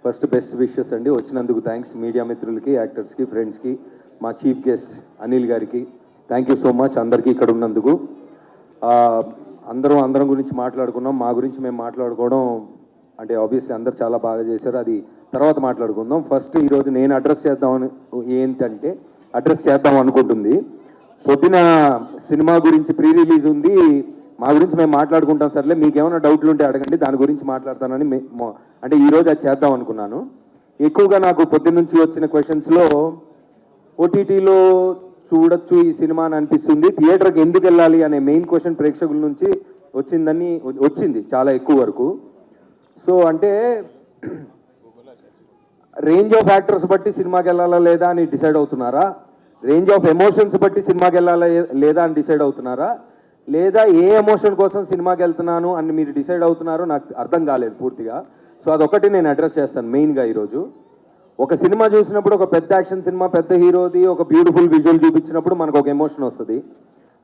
First best wishes అండి. వచ్చినందుకు thanks media మిత్రులకి, యాక్టర్స్కి, ఫ్రెండ్స్కి, మా చీఫ్ గెస్ట్ అనిల్ గారికి థ్యాంక్ యూ సో మచ్. అందరికీ ఇక్కడ ఉన్నందుకు. అందరం గురించి మాట్లాడుకున్నాం. మా గురించి మేము మాట్లాడుకోవడం అంటే ఆబ్వియస్లీ అందరు చాలా బాగా చేశారు, అది తర్వాత మాట్లాడుకుందాం. ఫస్ట్ ఈరోజు నేను అడ్రస్ చేద్దాం అనుకుంటుంది. పొద్దున సినిమా గురించి ప్రీ రిలీజ్ ఉంది, మా గురించి మేము మాట్లాడుకుంటాం. సర్లే, మీకు ఏమైనా డౌట్లు ఉంటే అడగండి, దాని గురించి మాట్లాడతానని అంటే ఈరోజు అది చేద్దాం అనుకున్నాను. ఎక్కువగా నాకు పొద్దున్న నుంచి వచ్చిన క్వశ్చన్స్లో ఓటీటీలో చూడొచ్చు ఈ సినిమా అని అనిపిస్తుంది, థియేటర్కి ఎందుకు వెళ్ళాలి అనే మెయిన్ క్వశ్చన్ ప్రేక్షకుల నుంచి వచ్చింది చాలా ఎక్కువ వరకు. సో అంటే రేంజ్ ఆఫ్ యాక్టర్స్ బట్టి సినిమాకి వెళ్ళాలా లేదా అని డిసైడ్ అవుతున్నారా, రేంజ్ ఆఫ్ ఎమోషన్స్ బట్టి సినిమాకి వెళ్ళాలా లేదా అని డిసైడ్ అవుతున్నారా, లేదా ఏ ఎమోషన్ కోసం సినిమాకి వెళ్తున్నాను అని మీరు డిసైడ్ అవుతున్నారో నాకు అర్థం కాలేదు పూర్తిగా. సో అదొకటి నేను అడ్రస్ చేస్తాను మెయిన్గా ఈరోజు. ఒక సినిమా చూసినప్పుడు, ఒక పెద్ద యాక్షన్ సినిమా, పెద్ద హీరోది ఒక బ్యూటిఫుల్ విజువల్ చూపించినప్పుడు మనకు ఒక ఎమోషన్ వస్తుంది.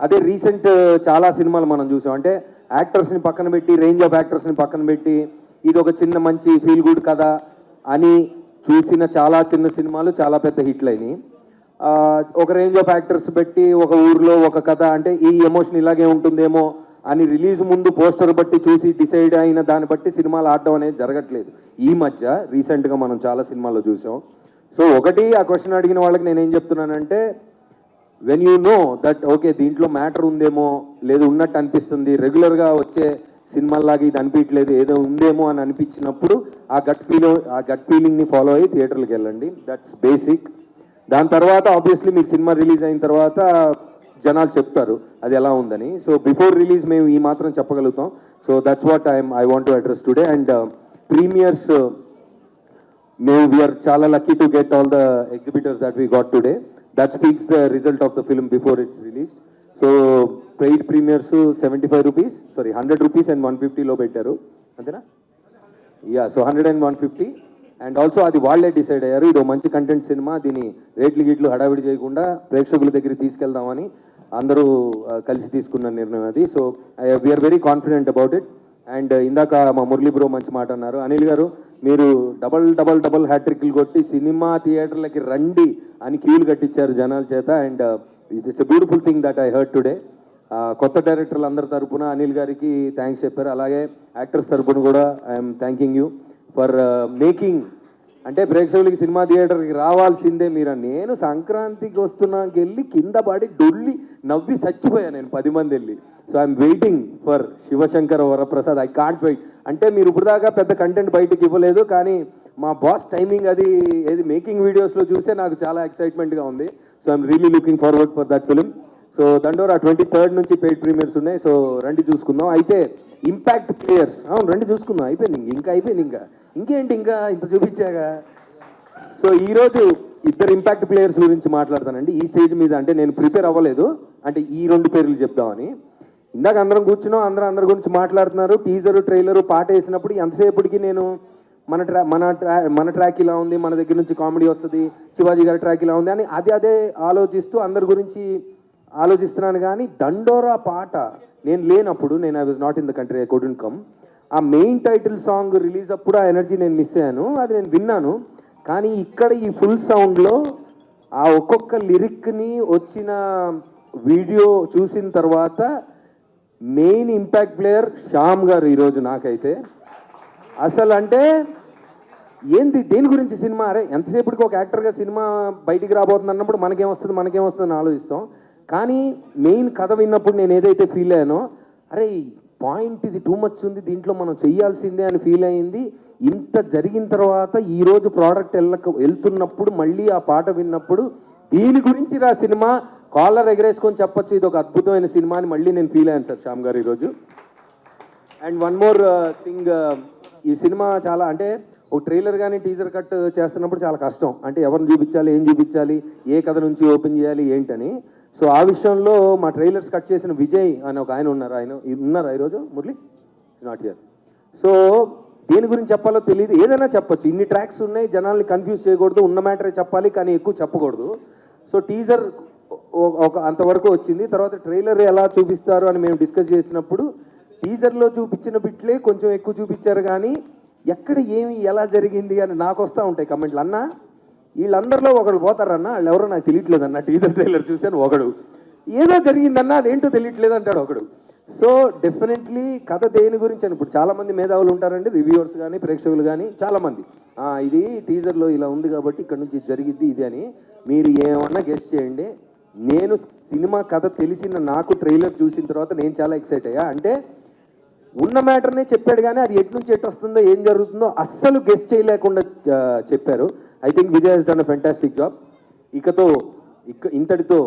అదే రీసెంట్ చాలా సినిమాలు మనం చూసాం, అంటే యాక్టర్స్ని పక్కన పెట్టి, రేంజ్ ఆఫ్ యాక్టర్స్ని పక్కన పెట్టి, ఇది ఒక చిన్న మంచి ఫీల్ గుడ్ కదా అని చూసిన చాలా చిన్న సినిమాలు చాలా పెద్ద హిట్లు అయినాయి. ఒక రేంజ్ ఆఫ్ యాక్టర్స్ పెట్టి ఒక ఊర్లో ఒక కథ, అంటే ఈ ఎమోషన్ ఇలాగే ఉంటుందేమో అని రిలీజ్ ముందు పోస్టర్ బట్టి చూసి డిసైడ్ అయిన దాన్ని బట్టి సినిమాలు ఆడడం అనేది జరగట్లేదు ఈ మధ్య. రీసెంట్గా మనం చాలా సినిమాల్లో చూసాం. సో ఒకటి, ఆ క్వశ్చన్ అడిగిన వాళ్ళకి నేనేం చెప్తున్నానంటే, when you know that okay దీంట్లో మ్యాటర్ ఉందేమో, లేదు ఉన్నట్టు అనిపిస్తుంది, రెగ్యులర్గా వచ్చే సినిమాల్లాగా ఇది అనిపించలేదు, ఏదో ఉందేమో అని అనిపించినప్పుడు ఆ గట్ ఫీలింగ్ని ఫాలో అయ్యి థియేటర్కి వెళ్ళండి. That's basic. దాని తర్వాత ఆబ్వియస్లీ మీకు సినిమా రిలీజ్ అయిన తర్వాత జనాలు చెప్తారు అది ఎలా ఉందని. సో బిఫోర్ రిలీజ్ మేము ఈ మాత్రం చెప్పగలుగుతాం. So that's what I want to address today. And premiers we are చాలా lucky to get all the exhibitors that we got today. That speaks the result of the film before its release. So paid premiers 75 rupees, sorry 100 rupees and 150లో పెట్టారు, అంతేనా? Yeah, so 100 and 150. And also అది వాళ్ళే decide అయ్యారు, ఇది మంచి content cinema, దీని రేట్లు హడావిడి చేయకుండా ప్రేక్షకుల దగ్గరికి తీసుకెళ్దామని అందరూ కలిసి తీసుకున్న నిర్ణయం అది. So we are very confident about it. And ఇందాక మా మురళీ బ్రో మంచి మాట అన్నారు. అనిల్ గారు, మీరు డబల్ హ్యాట్రిక్లు కొట్టి సినిమా థియేటర్లకి రండి అని క్యూలు కట్టించారు జనాల చేత. And it is a beautiful thing that I heard today. కొత్త డైరెక్టర్లు అందరి తరపున అనిల్ గారికి థ్యాంక్స్ చెప్పారు, అలాగే యాక్టర్స్ తరపున కూడా I'm thanking you for making. అంటే ప్రేక్షకులకి సినిమా థియేటర్కి రావాల్సిందే మీరు. నేను సంక్రాంతికి వస్తున్నాకి వెళ్ళి కింద పడి డొల్లి నవ్వి చచ్చిపోయాను నేను 10 మంది వెళ్ళి. So I'm waiting for Shivashankara Varaprasad, I can't wait. అంటే మీరు ఇప్పుడు దాకా పెద్ద కంటెంట్ బయటకు ఇవ్వలేదు, కానీ మా బాస్ టైమింగ్ అది ఏది మేకింగ్ వీడియోస్లో చూసే నాకు చాలా ఎక్సైట్మెంట్గా ఉంది. So I'm really looking forward for that film. So దండోరా 23rd నుంచి పెయిడ్ ప్రీమియర్స్ ఉన్నాయి. సో రండి చూసుకుందాం. అయితే ఇంపాక్ట్ ప్లేయర్స్, అవును రండి చూసుకుందాం. అయిపోయింది ఇంకేంటి ఇంకా ఇంత చూపించాగా. సో ఈరోజు ఇద్దరు ఇంపాక్ట్ ప్లేయర్స్ గురించి మాట్లాడతానండి ఈ స్టేజ్ మీద. అంటే నేను ప్రిపేర్ అవ్వలేదు, అంటే ఈ 2 పేర్లు చెప్దామని. ఇందాక అందరం కూర్చున్నాం, అందరి గురించి మాట్లాడుతున్నారు. టీజరు, ట్రైలరు, పాట వేసినప్పుడు ఎంతసేపటికి నేను మన ట్రాక్ ఇలా ఉంది, మన దగ్గర నుంచి కామెడీ వస్తుంది, శివాజీ గారి ట్రాక్ ఇలా ఉంది అని అదే ఆలోచిస్తూ అందరి గురించి ఆలోచిస్తున్నాను. కానీ దండోరా పాట నేను లేనప్పుడు, I was not in the country, I couldn't come. ఆ మెయిన్ టైటిల్ సాంగ్ రిలీజ్ అప్పుడు ఆ ఎనర్జీ నేను మిస్ అయ్యాను, అది నేను విన్నాను. కానీ ఇక్కడ ఈ ఫుల్ సౌండ్లో ఆ ఒక్కొక్క లిరిక్ని వచ్చిన వీడియో చూసిన తర్వాత మెయిన్ ఇంపాక్ట్ ప్లేయర్ శ్యామ్ గారు ఈరోజు నాకైతే. అసలు అంటే ఏంది, దేని గురించి సినిమా, అరే ఎంతసేపటికి ఒక యాక్టర్గా సినిమా బయటికి రాబోతుంది అన్నప్పుడు మనకేమొస్తుంది అని ఆలోచిస్తాం. కానీ మెయిన్ కథ విన్నప్పుడు నేను ఏదైతే ఫీల్ అయ్యానో, అరే పాయింట్ ఇది టూ మచ్ ఉంది, దీంట్లో మనం చెయ్యాల్సిందే అని ఫీల్ అయింది. ఇంత జరిగిన తర్వాత ఈరోజు ప్రోడక్ట్ వెళ్తున్నప్పుడు మళ్ళీ ఆ పాట విన్నప్పుడు దీని గురించి రా సినిమా, కాలర్ ఎగరేసుకొని చెప్పొచ్చు ఇది ఒక అద్భుతమైన సినిమా అని మళ్ళీ నేను ఫీల్ అయ్యాను సార్ శ్యామ్ గారు ఈరోజు. అండ్ వన్ మోర్ థింగ్, ఈ సినిమా చాలా అంటే ఒక ట్రైలర్ కానీ టీజర్ కట్ చేస్తున్నప్పుడు చాలా కష్టం. అంటే ఎవరిని చూపించాలి, ఏం చూపించాలి, ఏ కథ నుంచి ఓపెన్ చేయాలి ఏంటని. సో ఆ విషయంలో మా ట్రైలర్స్ కట్ చేసిన విజయ్ అని ఒక ఆయన ఉన్నారా ఈరోజు? Murali not here. సో దేని గురించి చెప్పాలో తెలియదు, ఏదైనా చెప్పొచ్చు, ఇన్ని ట్రాక్స్ ఉన్నాయి, జనాల్ని కన్ఫ్యూజ్ చేయకూడదు, ఉన్న మ్యాటరే చెప్పాలి కానీ ఎక్కువ చెప్పకూడదు. సో టీజర్ ఒక అంతవరకు వచ్చింది. తర్వాత ట్రైలర్ ఎలా చూపిస్తారు అని మేము డిస్కస్ చేసినప్పుడు టీజర్లో చూపించిన బిట్లే కొంచెం ఎక్కువ చూపించారు, కానీ ఎక్కడ ఏమి ఎలా జరిగింది అని నాకు వస్తూ ఉంటాయి కమెంట్లు. అన్న వీళ్ళందరిలో ఒకడు పోతారన్న, వాళ్ళు ఎవరో నాకు తెలియట్లేదు అన్న, టీజర్ ట్రైలర్ చూశాను ఒకడు, ఏదో జరిగిందన్న అదేంటో తెలియట్లేదు అంటాడు ఒకడు. సో డెఫినెట్లీ కథ దేని గురించి అని ఇప్పుడు చాలామంది మేధావులు ఉంటారండి, రివ్యూవర్స్ కానీ ప్రేక్షకులు కానీ చాలామంది ఇది టీజర్లో ఇలా ఉంది కాబట్టి ఇక్కడ నుంచి జరిగిద్ది ఇది అని. మీరు ఏమన్నా గెస్ట్ చేయండి. నేను సినిమా కథ తెలిసిన నాకు ట్రైలర్ చూసిన తర్వాత నేను చాలా ఎక్సైట్ అయ్యా. అంటే ఉన్న మ్యాటర్నే చెప్పాడు కానీ అది ఎటు నుంచి ఎటు వస్తుందో ఏం జరుగుతుందో అస్సలు గెస్ట్ చేయలేకుండా చెప్పారు. I think Vijay he's done a fantastic job. ఇంతటితో